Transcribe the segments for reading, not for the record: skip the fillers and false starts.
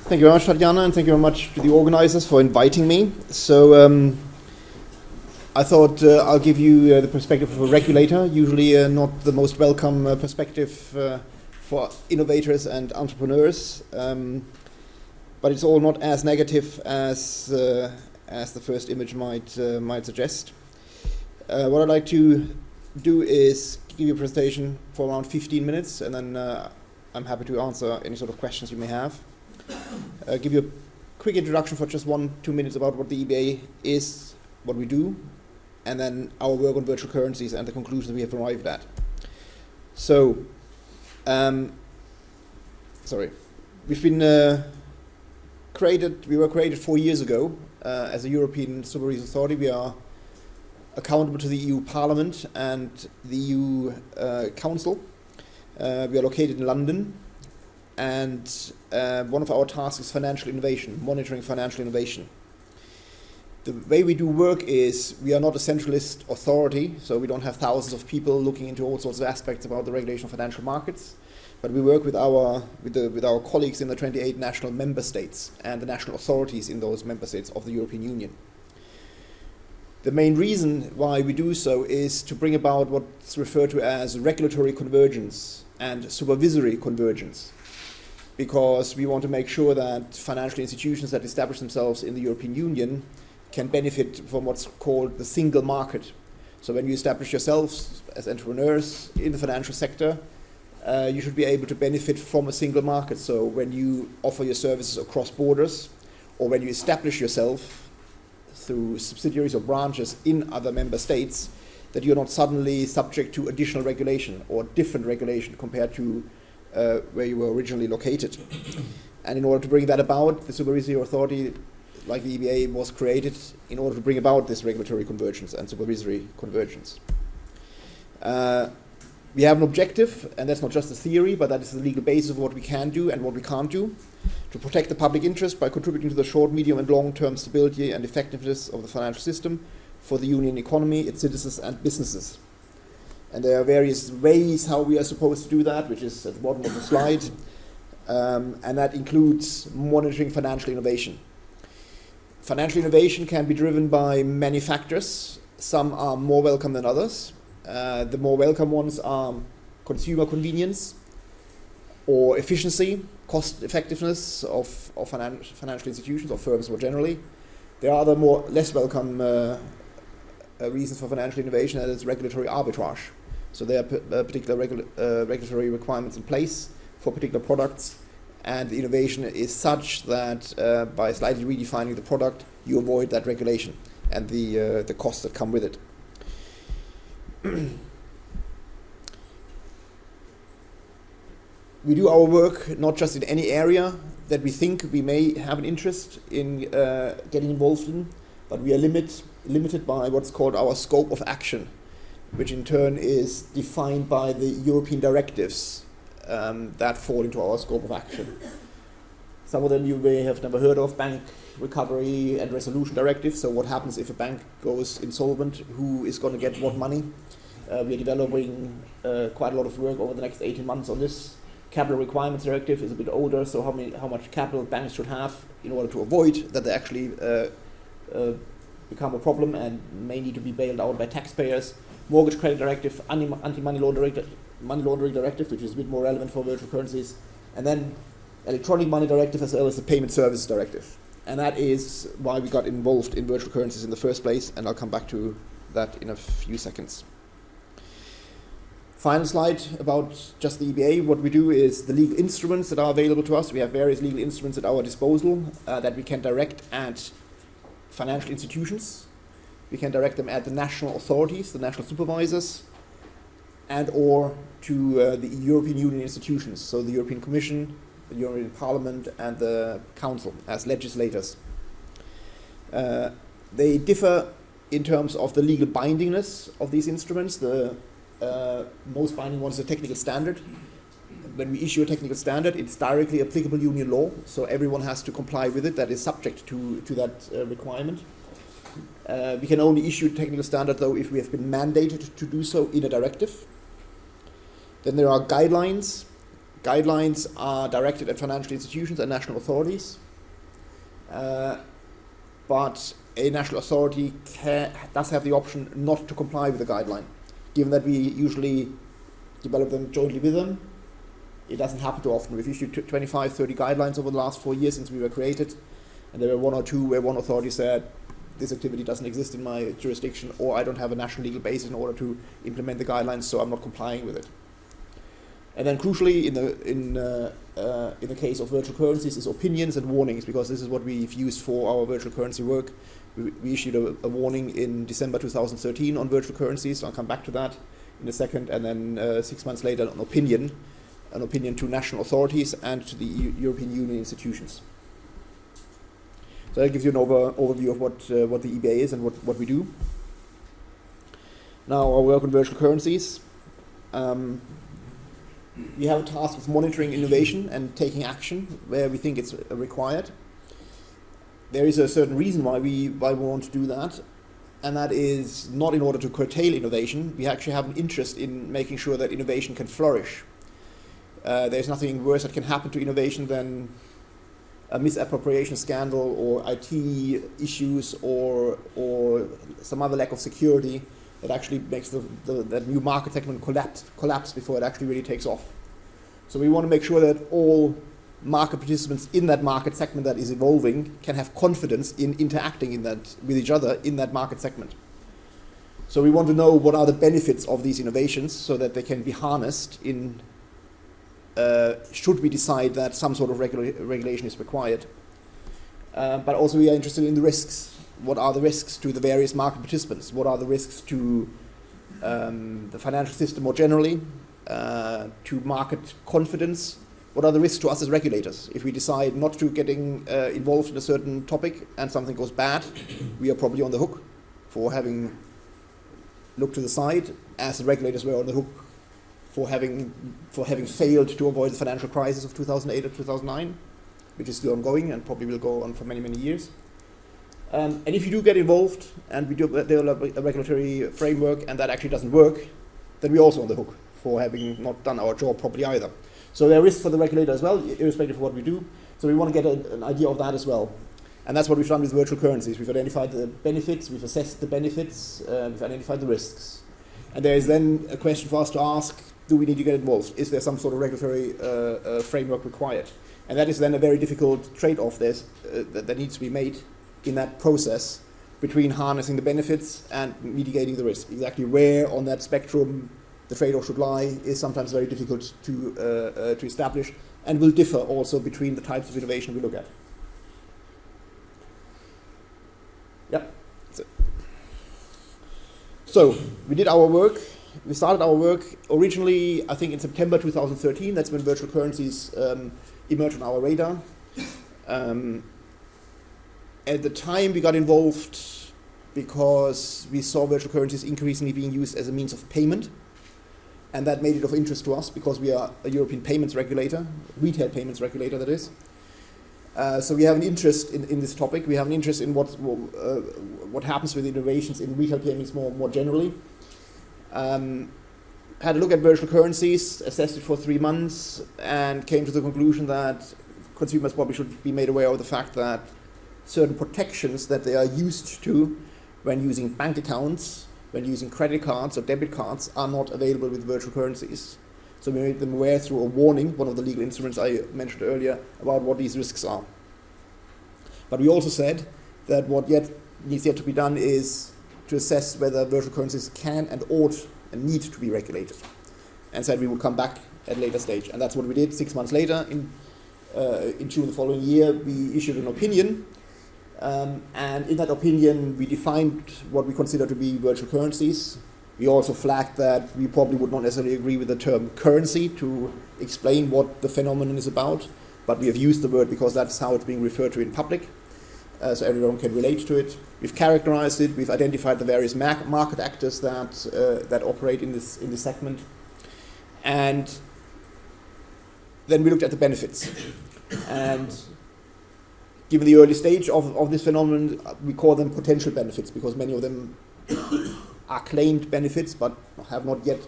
Thank you very much, Tatjana, and thank you very much to the organizers for inviting me. So I thought I'll give you the perspective of a regulator, usually not the most welcome perspective for innovators and entrepreneurs, but it's all not as negative as the first image might suggest. What I'd like to do is give you a presentation for around 15 minutes, and then I'm happy to answer any sort of questions you may have. Give you a quick introduction for just 1-2 minutes about what the EBA is, what we do, and then our work on virtual currencies and the conclusions we have arrived at. So, we've been we were created 4 years ago as a European Supervisory Authority. We are accountable to the EU Parliament and the EU Council. We are located in London, and one of our tasks is financial innovation, monitoring financial innovation. The way we do work is we are not a centralist authority, so we don't have thousands of people looking into all sorts of aspects about the regulation of financial markets, but we work with our colleagues in the 28 national member states and the national authorities in those member states of the European Union. The main reason why we do so is to bring about what's referred to as regulatory convergence and supervisory convergence, because we want to make sure that financial institutions that establish themselves in the European Union can benefit from what's called the single market. So when you establish yourselves as entrepreneurs in the financial sector, you should be able to benefit from a single market. So when you offer your services across borders, or when you establish yourself through subsidiaries or branches in other member states, that you're not suddenly subject to additional regulation or different regulation compared to where you were originally located. And in order to bring that about, the supervisory authority, like the EBA, was created in order to bring about this regulatory convergence and supervisory convergence. We have an objective, and that's not just a theory, but that is the legal basis of what we can do and what we can't do, to protect the public interest by contributing to the short, medium, and long-term stability and effectiveness of the financial system for the Union economy, its citizens and businesses. And there are various ways how we are supposed to do that, which is at the bottom of the slide, and that includes monitoring financial innovation. Financial innovation can be driven by many factors. Some are more welcome than others. The more welcome ones are consumer convenience or efficiency, cost effectiveness of financial institutions or firms more generally. There are other less welcome reasons for financial innovation, and it's regulatory arbitrage. So there are particular regulatory requirements in place for particular products, and the innovation is such that by slightly redefining the product, you avoid that regulation and the costs that come with it. We do our work not just in any area that we think we may have an interest in getting involved in, but we are limited by what's called our scope of action, which in turn is defined by the European directives that fall into our scope of action. Some of them you may have never heard of: Bank Recovery and Resolution Directive. So what happens if a bank goes insolvent? Who is going to get what money? We are developing quite a lot of work over the next 18 months on this. Capital Requirements Directive is a bit older, so how much capital banks should have in order to avoid that they actually become a problem and may need to be bailed out by taxpayers. Mortgage Credit Directive, Anti-Money Laundering Directive, which is a bit more relevant for virtual currencies, and then Electronic Money Directive, as well as the Payment Services Directive. And that is why we got involved in virtual currencies in the first place, and I'll come back to that in a few seconds. Final slide about just the EBA. What we do is the legal instruments that are available to us. We have various legal instruments at our disposal that we can direct at financial institutions. We can direct them at the national authorities, the national supervisors, and or to the European Union institutions, so the European Commission, the European Parliament, and the Council as legislators. They differ in terms of the legal bindingness of these instruments. The most binding one is a technical standard. When we issue a technical standard, it's directly applicable union law, so everyone has to comply with it that is subject to that requirement. We can only issue a technical standard, though, if we have been mandated to do so in a directive. Then there are guidelines. Guidelines are directed at financial institutions and national authorities, but a national authority does have the option not to comply with the guideline. Given that we usually develop them jointly with them, it doesn't happen too often. We've issued 25, 30 guidelines over the last 4 years since we were created, and there were 1 or 2 where one authority said, this activity doesn't exist in my jurisdiction, or I don't have a national legal basis in order to implement the guidelines, so I'm not complying with it. And then crucially, in the case of virtual currencies, is opinions and warnings, because this is what we've used for our virtual currency work. We issued a warning in December 2013 on virtual currencies, so I'll come back to that in a second, and then 6 months later an opinion to national authorities and to the European Union institutions. So that gives you an overview of what the EBA is and what we do. Now, our work on virtual currencies. We have a task of monitoring innovation and taking action where we think it's required. There is a certain reason why we want to do that, and that is not in order to curtail innovation. We actually have an interest in making sure that innovation can flourish. There's nothing worse that can happen to innovation than a misappropriation scandal or IT issues or some other lack of security that actually makes that new market segment collapse before it actually really takes off. So we want to make sure that all market participants in that market segment that is evolving can have confidence in interacting with each other in that market segment. So we want to know what are the benefits of these innovations so that they can be harnessed in should we decide that some sort of regulation is required. But also we are interested in the risks. What are the risks to the various market participants? What are the risks to the financial system more generally, to market confidence? What are the risks to us as regulators? If we decide not to getting involved in a certain topic and something goes bad, we are probably on the hook for having looked to the side, as the regulators were on the hook for having failed to avoid the financial crisis of 2008 or 2009, which is still ongoing and probably will go on for many, many years. And if you do get involved and we do develop a regulatory framework and that actually doesn't work, then we're also on the hook for having not done our job properly either. So there are risks for the regulator as well, irrespective of what we do. So we want to get an idea of that as well. And that's what we've done with virtual currencies. We've identified the benefits, we've assessed the benefits, we've identified the risks. And there is then a question for us to ask, do we need to get involved? Is there some sort of regulatory framework required? And that is then a very difficult trade-off that needs to be made in that process between harnessing the benefits and mitigating the risk. Exactly where on that spectrum the trade-off should lie is sometimes very difficult to establish, and will differ also between the types of innovation we look at. Yep. So we did our work. We started our work originally, I think, in September 2013. That's when virtual currencies emerged on our radar. At the time, we got involved because we saw virtual currencies increasingly being used as a means of payment, and that made it of interest to us because we are a European payments regulator, retail payments regulator, that is. So we have an interest in this topic. We have an interest in what happens with innovations in retail payments more generally. Had a look at virtual currencies, assessed it for 3 months, and came to the conclusion that consumers probably should be made aware of the fact that certain protections that they are used to when using bank accounts, when using credit cards or debit cards, are not available with virtual currencies. So we made them aware through a warning, one of the legal instruments I mentioned earlier, about what these risks are. But we also said that what needs yet to be done is to assess whether virtual currencies can and ought and need to be regulated, and said we would come back at a later stage. And that's what we did. 6 months later, in June the following year, we issued an opinion. And in that opinion, we defined what we consider to be virtual currencies. We also flagged that we probably would not necessarily agree with the term currency to explain what the phenomenon is about, but we have used the word because that's how it's being referred to in public, so everyone can relate to it. We've characterized it. We've identified the various market actors that operate in this segment, and then we looked at the benefits. And given the early stage of this phenomenon, we call them potential benefits because many of them are claimed benefits but have not yet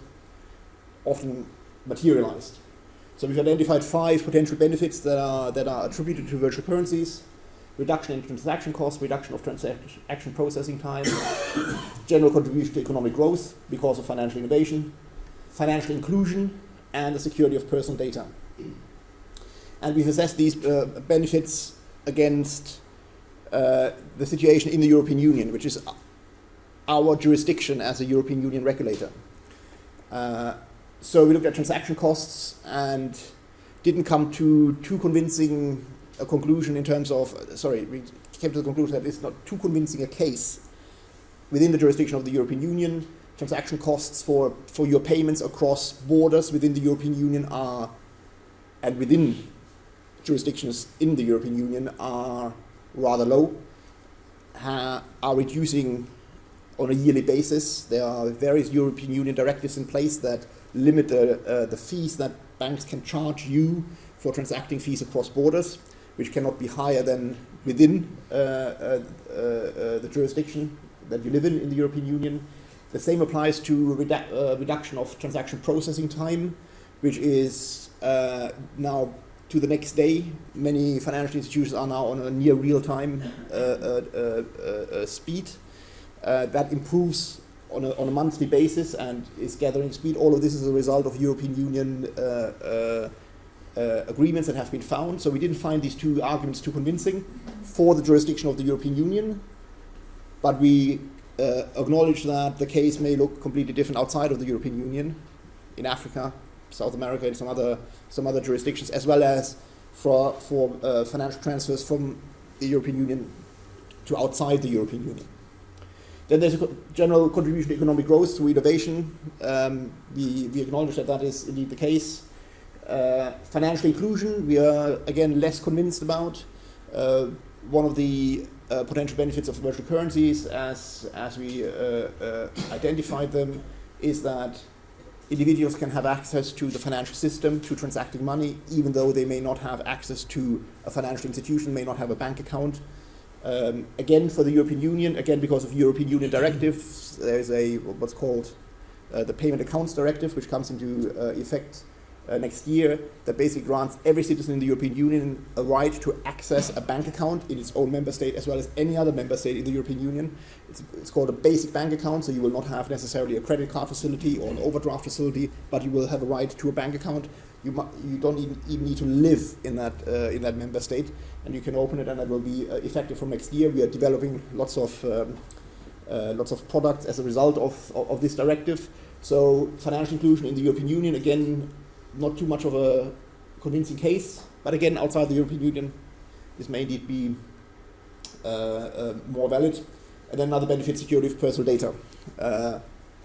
often materialized. So we've identified 5 potential benefits that are attributed to virtual currencies: reduction in transaction costs, reduction of transaction processing time, general contribution to economic growth because of financial innovation, financial inclusion, and the security of personal data. And we've assessed these benefits against the situation in the European Union, which is our jurisdiction as a European Union regulator. So we looked at transaction costs and didn't come to too convincing a conclusion in terms of, we came to the conclusion that it's not too convincing a case within the jurisdiction of the European Union. Transaction costs for your payments across borders within the European Union are, and within jurisdictions in the European Union are rather low, are reducing on a yearly basis. There are various European Union directives in place that limit the fees that banks can charge you for transacting fees across borders, which cannot be higher than within the jurisdiction that you live in the European Union. The same applies to reduction of transaction processing time, which is now to the next day. Many financial institutions are now on a near real-time speed. That improves on a monthly basis and is gathering speed. All of this is a result of European Union agreements that have been found. So we didn't find these 2 arguments too convincing for the jurisdiction of the European Union, but we acknowledge that the case may look completely different outside of the European Union, in Africa, South America, and some other jurisdictions, as well as for financial transfers from the European Union to outside the European Union. Then there's a general contribution to economic growth through innovation. We acknowledge that is indeed the case. Financial inclusion, we are again less convinced about. One of the potential benefits of virtual currencies, as we identified them, is that individuals can have access to the financial system, to transacting money, even though they may not have access to a financial institution, may not have a bank account. Again, for the European Union, again because of European Union directives, there is what's called the Payment Accounts Directive, which comes into effect next year, that basically grants every citizen in the European Union a right to access a bank account in its own member state as well as any other member state in the European Union. It's called a basic bank account, so you will not have necessarily a credit card facility or an overdraft facility, but you will have a right to a bank account. You don't even need to live in that member state, and you can open it, and that will be effective from next year. We are developing lots of products as a result of this directive. So financial inclusion in the European Union, again, not too much of a convincing case, but again, outside the European Union, this may indeed be more valid. And then another benefit, security of personal data.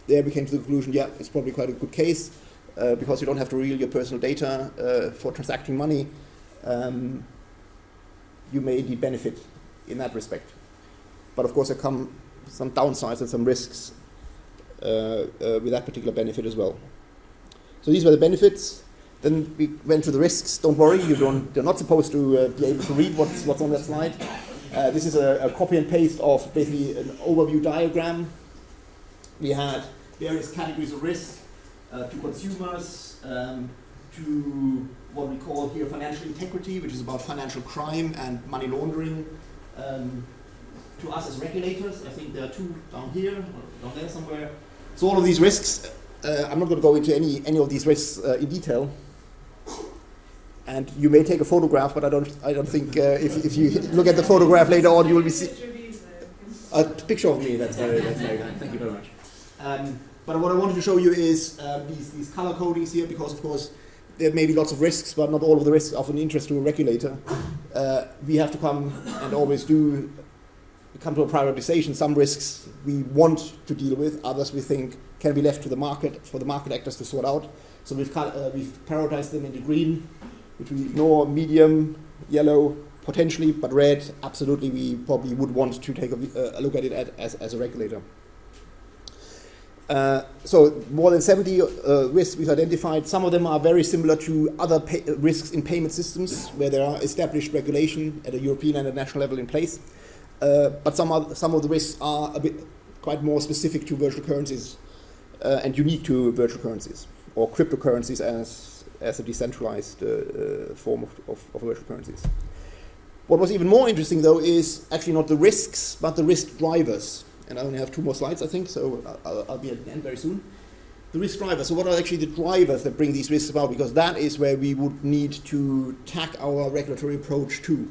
There we came to the conclusion, yeah, it's probably quite a good case, because you don't have to reveal your personal data for transacting money. You may indeed benefit in that respect. But of course there come some downsides and some risks with that particular benefit as well. So these were the benefits. Then we went to the risks. Don't worry, you're not supposed to be able to read what's on that slide. This is a copy and paste of basically an overview diagram. We had various categories of risk to consumers, to what we call here financial integrity, which is about financial crime and money laundering, to us as regulators. I think there are 2 down here, or down there somewhere. So all of these risks, I'm not going to go into any of these risks in detail. And you may take a photograph, but I don't think if you look at the photograph later on, you will be see a picture of me. That's very good. Thank you very much. But what I wanted to show you is these color codings here, because of course there may be lots of risks, but not all of the risks are of an interest to a regulator. We have to come and always come to a prioritization. Some risks we want to deal with, others we think can be left to the market, for the market actors to sort out. So we've prioritized them into green, which we ignore, medium, yellow, potentially, but red, absolutely, we probably would want to take a look at it as a regulator. So more than 70 risks we've identified. Some of them are very similar to other risks in payment systems, where there are established regulation at a European and a national level in place. But some of the risks are a bit quite more specific to virtual currencies and unique to virtual currencies, or cryptocurrencies as a decentralized form of virtual currencies. What was even more interesting, though, is actually not the risks, but the risk drivers. And I only have 2 more slides, I think, so I'll be at the end very soon. The risk drivers. So what are actually the drivers that bring these risks about? Because that is where we would need to tack our regulatory approach to.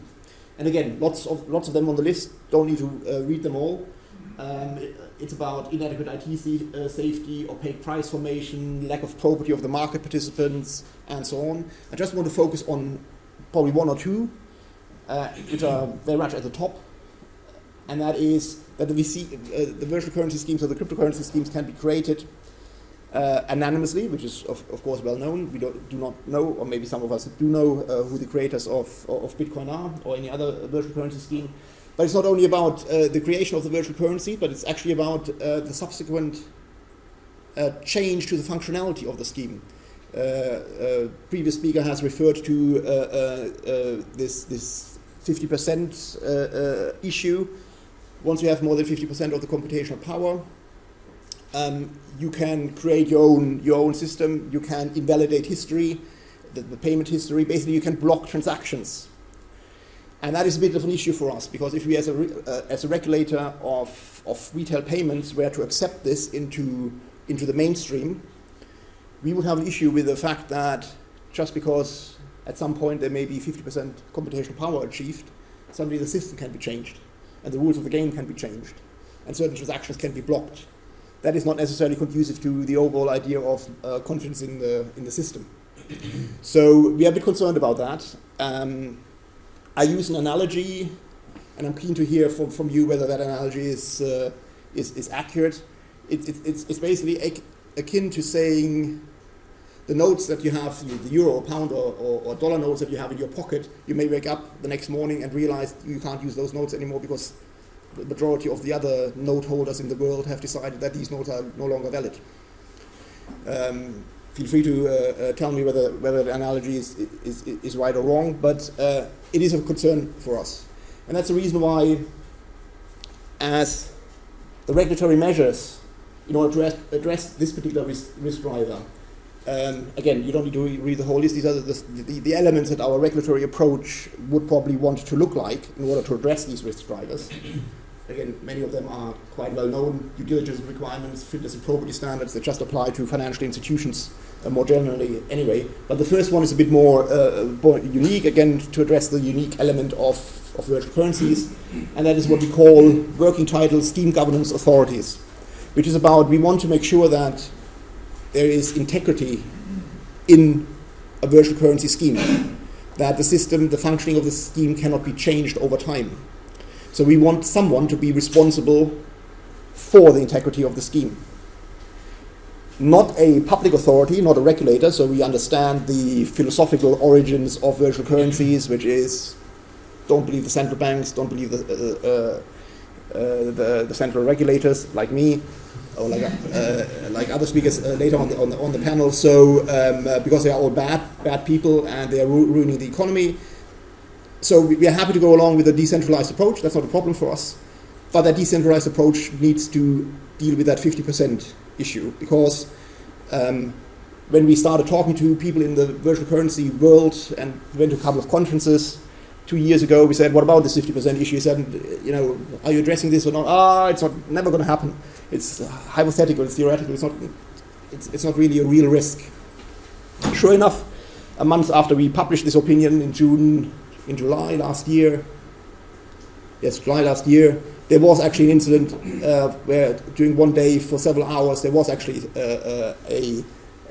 And again, lots of them on the list. Don't need to read them all. It's about inadequate IT safety, opaque price formation, lack of property of the market participants, and so on. I just want to focus on probably 1 or 2, which are very much at the top. And that is that the virtual currency schemes or the cryptocurrency schemes can be created anonymously, which is of course well known. We do not know, or maybe some of us do know, who the creators of Bitcoin are or any other virtual currency scheme. But it's not only about the creation of the virtual currency, but it's actually about the subsequent change to the functionality of the scheme. Previous speaker has referred to this 50% issue. Once you have more than 50% of the computational power, you can create your own system. You can invalidate history, the payment history. Basically, you can block transactions. And that is a bit of an issue for us, because if we, as a regulator of retail payments, were to accept this into the mainstream, we would have an issue with the fact that just because at some point there may be 50% computational power achieved, suddenly the system can be changed, and the rules of the game can be changed, and certain transactions can be blocked. That is not necessarily conducive to the overall idea of confidence in the system. So we are a bit concerned about that. I use an analogy, and I'm keen to hear from you whether that analogy is accurate. It's basically akin to saying the notes that you have, the euro, or pound, or dollar notes that you have in your pocket, you may wake up the next morning and realize you can't use those notes anymore because the majority of the other note holders in the world have decided that these notes are no longer valid. Feel free to tell me whether the analogy is right or wrong, but it is a concern for us. And that's the reason why, as the regulatory measures, in order to address this particular risk driver, again, you don't need to read the whole list. These are the elements that our regulatory approach would probably want to look like in order to address these risk drivers. Again, many of them are quite well known. Due diligence requirements, fitness and probity standards that just apply to financial institutions more generally anyway. But the first one is a bit more unique, again, to address the unique element of virtual currencies. And that is what we call working title scheme governance authorities, which is about, we want to make sure that there is integrity in a virtual currency scheme, that the system, the functioning of the scheme cannot be changed over time. So we want someone to be responsible for the integrity of the scheme. Not a public authority, not a regulator, so we understand the philosophical origins of virtual currencies, which is, don't believe the central banks, don't believe the central regulators like me, or like other speakers later on the panel. So because they are all bad people and they are ruining the economy. So we are happy to go along with a decentralized approach. That's not a problem for us. But that decentralized approach needs to deal with that 50% issue, because when we started talking to people in the virtual currency world and went to a couple of conferences 2 years ago, we said, what about this 50% issue? He said, are you addressing this or not? It's never going to happen. It's hypothetical, it's theoretical, it's not really a real risk. Sure enough, a month after we published this opinion in July last year, there was actually an incident where during one day for several hours there was actually a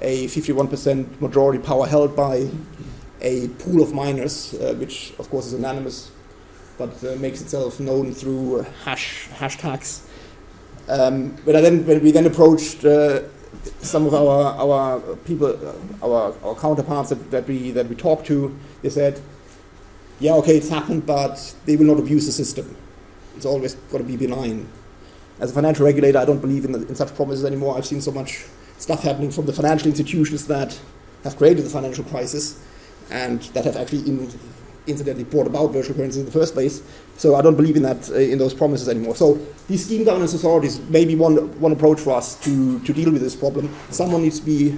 51% majority power held by a pool of miners, which of course is anonymous, but makes itself known through hashtags. When we then approached some of our people, our counterparts that we talked to, they said, yeah, okay, it's happened, but they will not abuse the system. It's always got to be benign. As a financial regulator, I don't believe in such promises anymore. I've seen so much stuff happening from the financial institutions that have created the financial crisis and that have actually incidentally brought about virtual currencies in the first place. So I don't believe in that, in those promises anymore. So these scheme governance authorities may be one approach for us to deal with this problem. Someone needs to be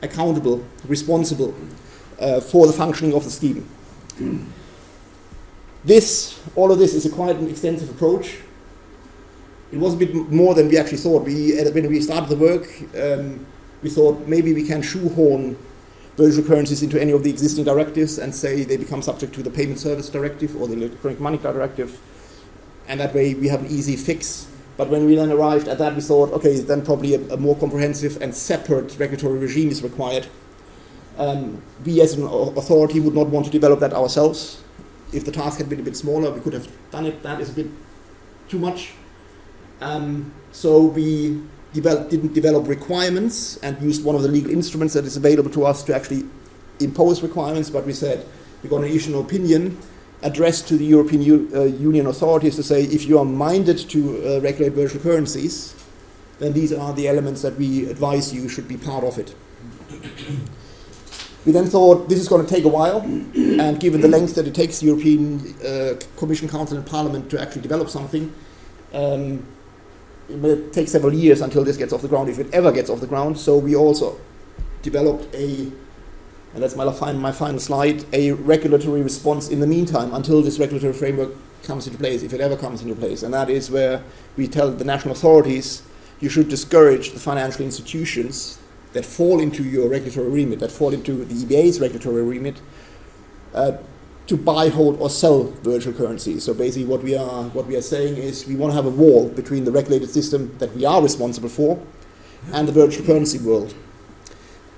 accountable, responsible for the functioning of the scheme. All of this is quite an extensive approach. It was a bit more than we actually thought. When we started the work, we thought maybe we can shoehorn virtual currencies into any of the existing directives and say they become subject to the Payment Service Directive or the Electronic Money Directive, and that way we have an easy fix. But when we then arrived at that, we thought, okay, then probably a more comprehensive and separate regulatory regime is required. We as an authority would not want to develop that ourselves. If the task had been a bit smaller, we could have done it. That is a bit too much. So we didn't develop requirements and used one of the legal instruments that is available to us to actually impose requirements, but we said we're going to issue an opinion addressed to the European Union authorities to say if you are minded to regulate virtual currencies, then these are the elements that we advise you should be part of it. We then thought this is going to take a while, and given the length that it takes the European Commission, Council and Parliament to actually develop something, it will take several years until this gets off the ground, if it ever gets off the ground. So we also developed and that's my final slide, a regulatory response in the meantime until this regulatory framework comes into place, if it ever comes into place. And that is where we tell the national authorities you should discourage the financial institutions that fall into your regulatory remit, that fall into the EBA's regulatory remit, to buy, hold, or sell virtual currencies. So basically what we are saying is we want to have a wall between the regulated system that we are responsible for and the virtual currency world.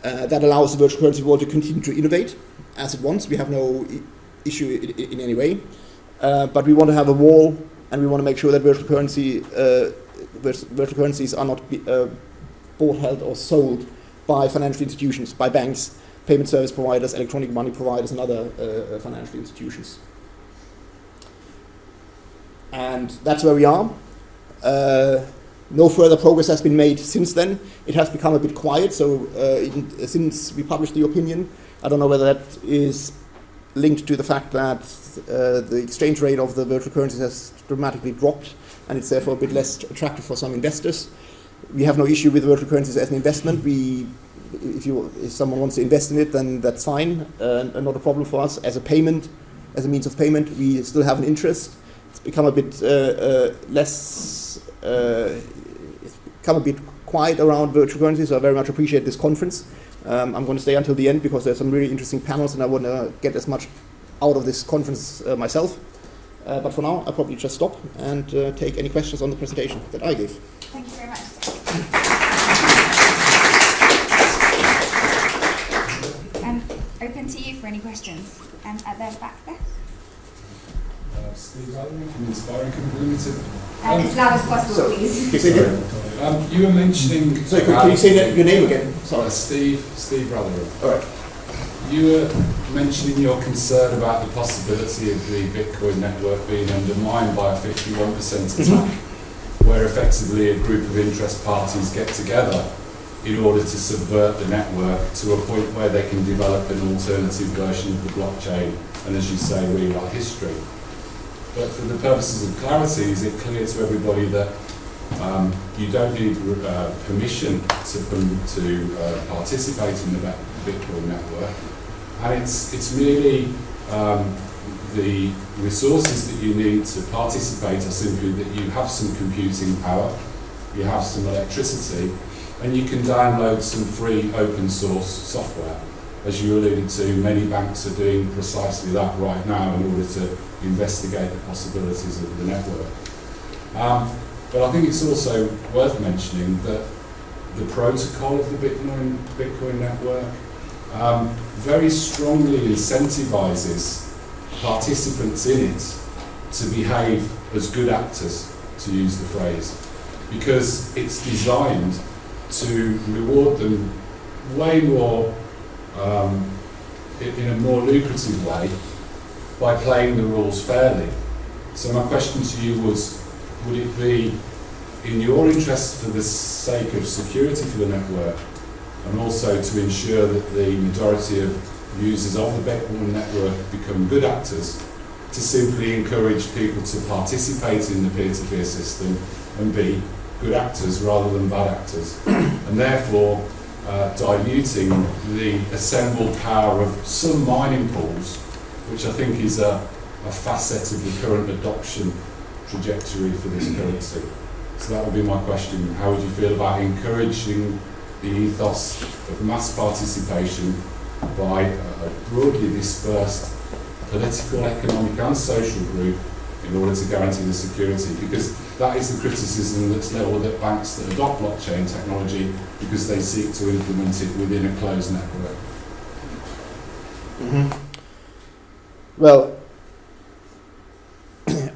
That allows the virtual currency world to continue to innovate as it wants. We have no issue in any way. But we want to have a wall, and we want to make sure that virtual currencies are not bought, held, or sold by financial institutions, by banks, payment service providers, electronic money providers, and other financial institutions. And that's where we are. No further progress has been made since then. It has become a bit quiet, so since we published the opinion, I don't know whether that is linked to the fact that the exchange rate of the virtual currencies has dramatically dropped, and it's therefore a bit less attractive for some investors. We have no issue with virtual currencies as an investment. If someone wants to invest in it, then that's fine, and not a problem for us. As a means of payment, we still have an interest. It's become a bit quiet around virtual currencies, so I very much appreciate this conference. I'm going to stay until the end because there's some really interesting panels, and I want to get as much out of this conference myself. But for now, I'll probably just stop and take any questions on the presentation that I gave. Thank you very much. Open to you for any questions. At the back there. Steve Haubrich from Inspiring Company Limited. As loud as possible, please. You were mentioning... Sorry, can you say your name again? Sorry. Steve Haubrich. All right. You were mentioning your concern about the possibility of the Bitcoin network being undermined by a 51% attack, where effectively a group of interest parties get together in order to subvert the network to a point where they can develop an alternative version of the blockchain and, as you say, rewrite history. But for the purposes of clarity, is it clear to everybody that you don't need permission to participate in the Bitcoin network, and it's merely the resources that you need to participate are simply that you have some computing power, you have some electricity, and you can download some free open source software. As you alluded to, many banks are doing precisely that right now in order to investigate the possibilities of the network. But I think it's also worth mentioning that the protocol of the Bitcoin network very strongly incentivizes participants in it to behave as good actors, to use the phrase, because it's designed to reward them way more in a more lucrative way by playing the rules fairly. So my question to you was, would it be in your interest, for the sake of security for the network, and also to ensure that the majority of users of the Bitcoin network become good actors, to simply encourage people to participate in the peer-to-peer system and be good actors rather than bad actors? And therefore, diluting the assembled power of some mining pools, which I think is a facet of the current adoption trajectory for this currency. So that would be my question. How would you feel about encouraging the ethos of mass participation by a broadly dispersed political, economic and social group in order to guarantee the security? Because that is the criticism that's levelled at banks that adopt blockchain technology because they seek to implement it within a closed network. Mm-hmm. Well,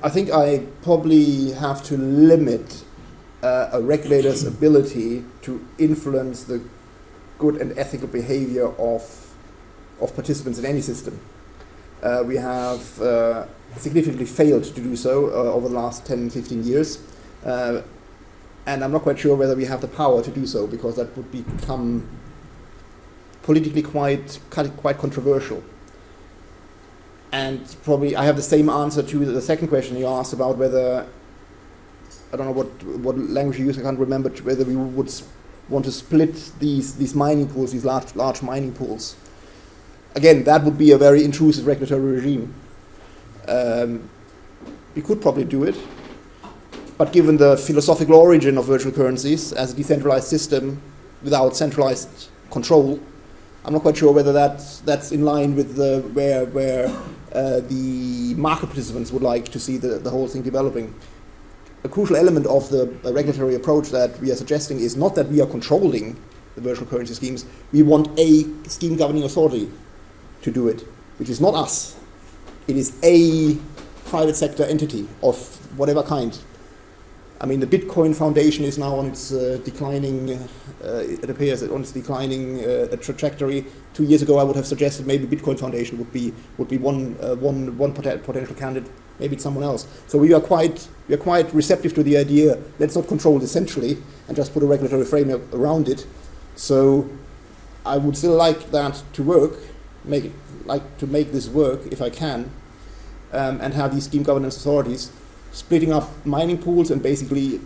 I think I probably have to limit a regulator's ability to influence the good and ethical behavior of participants in any system. We have significantly failed to do so over the last 10, 15 years. And I'm not quite sure whether we have the power to do so, because that would become politically quite controversial. And probably I have the same answer to the second question you asked about whether, I don't know what language you use, I can't remember, whether we would want to split these mining pools, these large mining pools. Again, that would be a very intrusive regulatory regime. We could probably do it, but given the philosophical origin of virtual currencies as a decentralized system without centralized control, I'm not quite sure whether that's in line with where the market participants would like to see the whole thing developing. A crucial element of the regulatory approach that we are suggesting is not that we are controlling the virtual currency schemes. We want a scheme governing authority to do it, which is not us. It is a private sector entity of whatever kind. I mean, the Bitcoin Foundation is now on its declining, it appears on its declining trajectory. 2 years ago, I would have suggested maybe Bitcoin Foundation would be one potential candidate. Maybe it's someone else. So we are quite receptive to the idea. Let's not control it centrally and just put a regulatory framework around it. So I would still like that to work. Like to make this work if I can, and have these scheme governance authorities splitting up mining pools and basically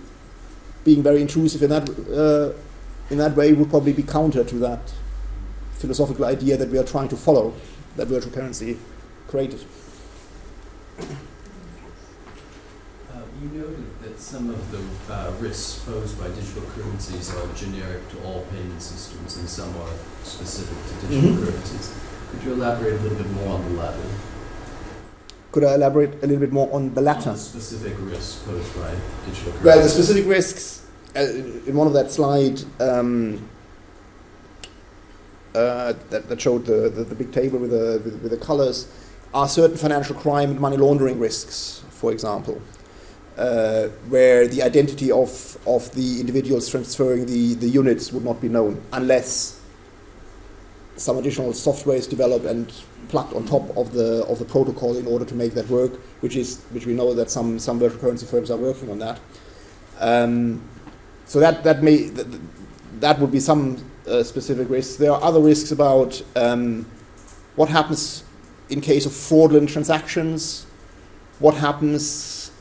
being very intrusive in that way would probably be counter to that philosophical idea that we are trying to follow, that virtual currency created. You noted that some of the risks posed by digital currencies are generic to all payment systems and some are specific to digital currencies. Could you elaborate a little bit more on the latter? Could I elaborate a little bit more on the latter? On the specific risks posed by digital currencies. Well, the specific risks, in one of that slide that showed the big table with the colors, are certain financial crime and money laundering risks, for example, where the identity of the individuals transferring the units would not be known unless some additional software is developed and plugged on top of the protocol in order to make that work, which we know that some virtual currency firms are working on that. So that would be some specific risks. There are other risks about what happens in case of fraudulent transactions. What happens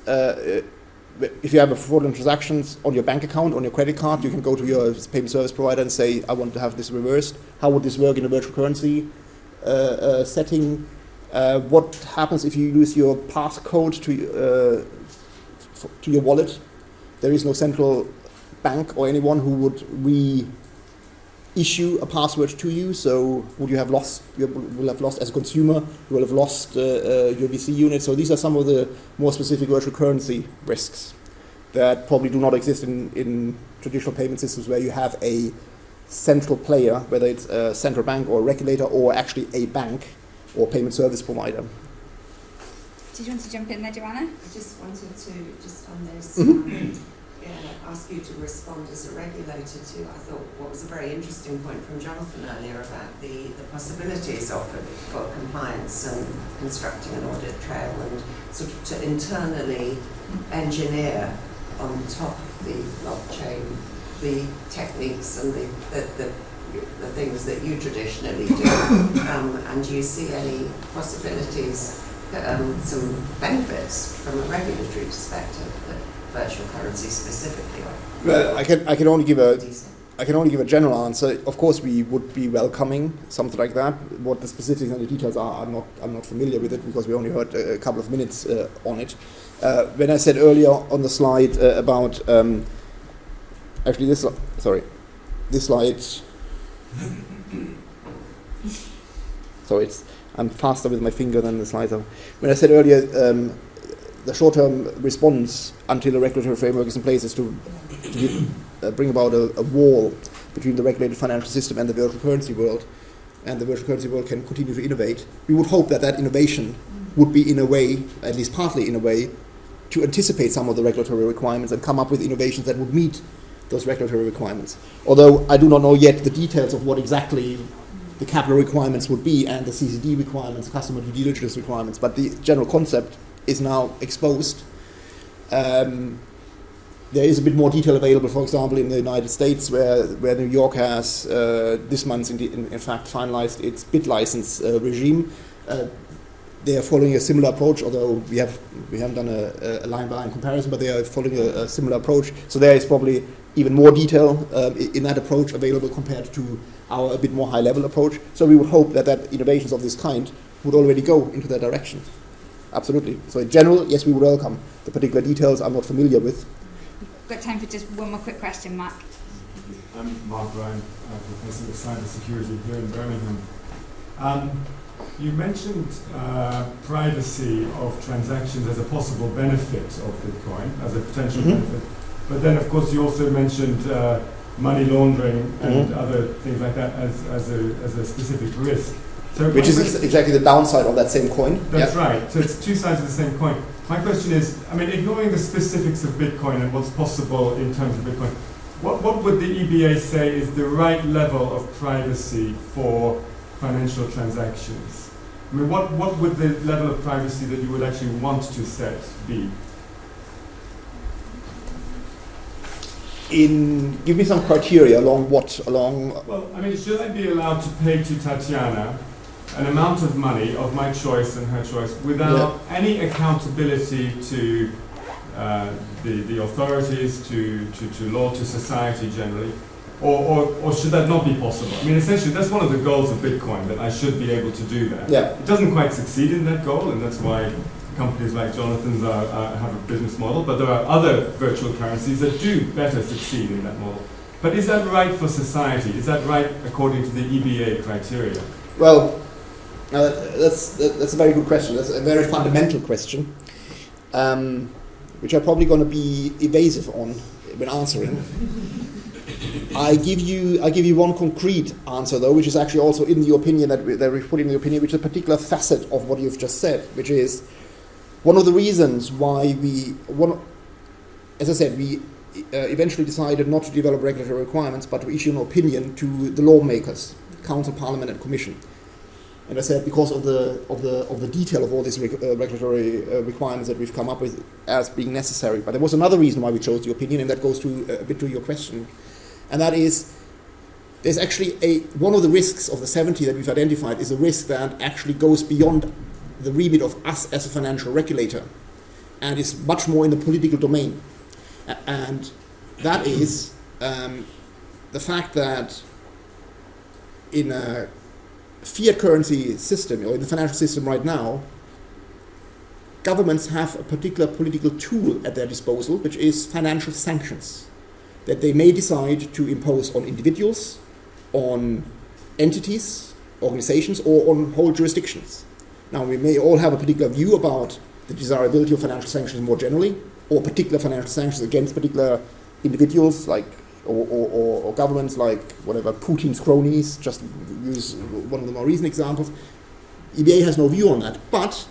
if you have a fraudulent transactions on your bank account, on your credit card? You can go to your payment service provider and say, I want to have this reversed. How would this work in a virtual currency setting? What happens if you use your passcode to your wallet? There is no central bank or anyone who would reissue a password to you. So would you have lost? You will have lost as a consumer. You will have lost your VC unit. So these are some of the more specific virtual currency risks that probably do not exist in traditional payment systems, where you have a central player, whether it's a central bank or a regulator or actually a bank or payment service provider. Did you want to jump in there, Joanna? I just wanted to, just on this, ask you to respond as a regulator to, I thought, what was a very interesting point from Jonathan earlier about the possibilities offered for compliance and constructing an audit trail, and sort of to internally engineer on top of the blockchain the techniques and the things that you traditionally do. And do you see any possibilities, some benefits from a regulatory perspective that virtual currency specifically are? Well, I can only give I can only give a general answer. Of course, we would be welcoming something like that. What the specifics and the details are, I'm not familiar with it because we only heard a couple of minutes on it. When I said earlier on the slide about actually this slide. So I'm faster with my finger than the slides are. When I said earlier, the short-term response until the regulatory framework is in place is to bring about a wall between the regulated financial system and the virtual currency world, and the virtual currency world can continue to innovate. We would hope that innovation would be in a way, at least partly in a way, to anticipate some of the regulatory requirements and come up with innovations that would meet those regulatory requirements. Although I do not know yet the details of what exactly the capital requirements would be and the CCD requirements, customer due diligence requirements, but the general concept is now exposed. There is a bit more detail available, for example, in the United States, where New York has this month, in fact, finalized its bid license regime. They are following a similar approach, although we haven't done a line-by-line comparison, but they are following a similar approach. So there is probably even more detail in that approach available compared to our a bit more high-level approach. So we would hope that innovations of this kind would already go into that direction. Absolutely. So in general, yes, we would welcome. The particular details I'm not familiar with. Got time for just one more quick question, Mark. I'm Mark Ryan, Professor of Cybersecurity here in Birmingham. You mentioned privacy of transactions as a possible benefit of Bitcoin, as a potential benefit. But then, of course, you also mentioned money laundering and other things like that as a specific risk. So which is exactly the downside of that same coin. That's right. So it's two sides of the same coin. My question is, ignoring the specifics of Bitcoin and what's possible in terms of Bitcoin, what would the EBA say is the right level of privacy for financial transactions? What would the level of privacy that you would actually want to set be? Give me some criteria along what? Well, should I be allowed to pay to Tatiana an amount of money of my choice and her choice without any accountability to the authorities, to law, to society generally? Or should that not be possible? Essentially, that's one of the goals of Bitcoin, that I should be able to do that. Yeah. It doesn't quite succeed in that goal, and that's why companies like Jonathan's have a business model, but there are other virtual currencies that do better succeed in that model. But is that right for society? Is that right according to the EBA criteria? Well, that's a very good question. That's a very fundamental question, which I'm probably going to be evasive on when answering. I give you one concrete answer though, which is actually also in the opinion that we put in the opinion, which is a particular facet of what you've just said, which is one of the reasons why we eventually decided not to develop regulatory requirements, but to issue an opinion to the lawmakers, Council, Parliament, and Commission. And I said because of the detail of all these regulatory requirements that we've come up with as being necessary. But there was another reason why we chose the opinion, and that goes to a bit to your question. And that is, there's actually one of the risks of the 70 that we've identified is a risk that actually goes beyond the remit of us as a financial regulator and is much more in the political domain. And that is the fact that in a fiat currency system, or in the financial system right now, governments have a particular political tool at their disposal, which is financial sanctions that they may decide to impose on individuals, on entities, organizations, or on whole jurisdictions. Now, we may all have a particular view about the desirability of financial sanctions more generally, or particular financial sanctions against particular individuals, like or governments, like whatever, Putin's cronies, just use one of the more recent examples. EBA has no view on that, but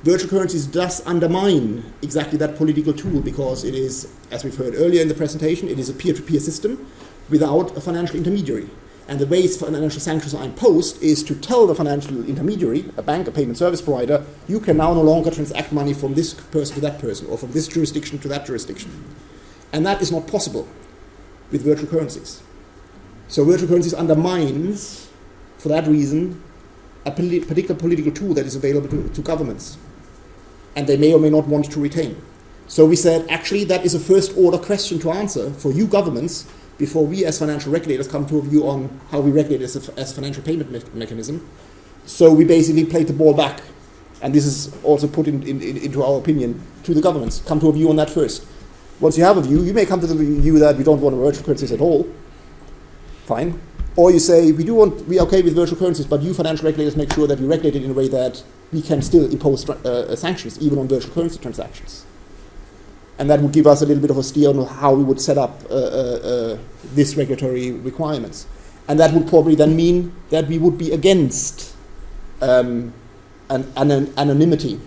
virtual currencies does undermine exactly that political tool, because it is, as we've heard earlier in the presentation, it is a peer-to-peer system without a financial intermediary. And the ways financial sanctions are imposed is to tell the financial intermediary, a bank, a payment service provider, you can now no longer transact money from this person to that person, or from this jurisdiction to that jurisdiction. And that is not possible with virtual currencies. So virtual currencies undermines, for that reason, a particular political tool that is available to governments, and they may or may not want to retain. So we said, actually, that is a first-order question to answer for you governments. before we as financial regulators come to a view on how we regulate as a financial payment mechanism. So we basically played the ball back, and this is also put into our opinion to the governments. Come to a view on that first. Once you have a view, you may come to the view that we don't want virtual currencies at all. Fine. Or you say, we are okay with virtual currencies, but you financial regulators make sure that we regulate it in a way that we can still impose sanctions, even on virtual currency transactions. And that would give us a little bit of a steer on how we would set up this regulatory requirements. And that would probably then mean that we would be against anonymity.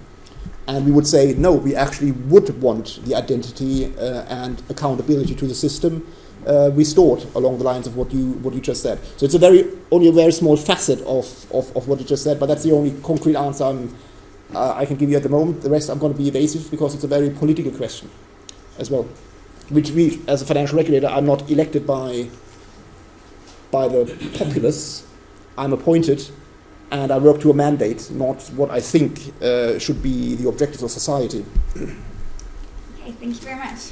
And we would say, no, we actually would want the identity and accountability to the system restored along the lines of what you just said. So it's only a very small facet of what you just said, but that's the only concrete answer I can give you at the moment. The rest I'm going to be evasive because it's a very political question as well, which we, as a financial regulator, are not elected by the populace. I'm appointed, and I work to a mandate, not what I think should be the objectives of society. Okay, thank you very much.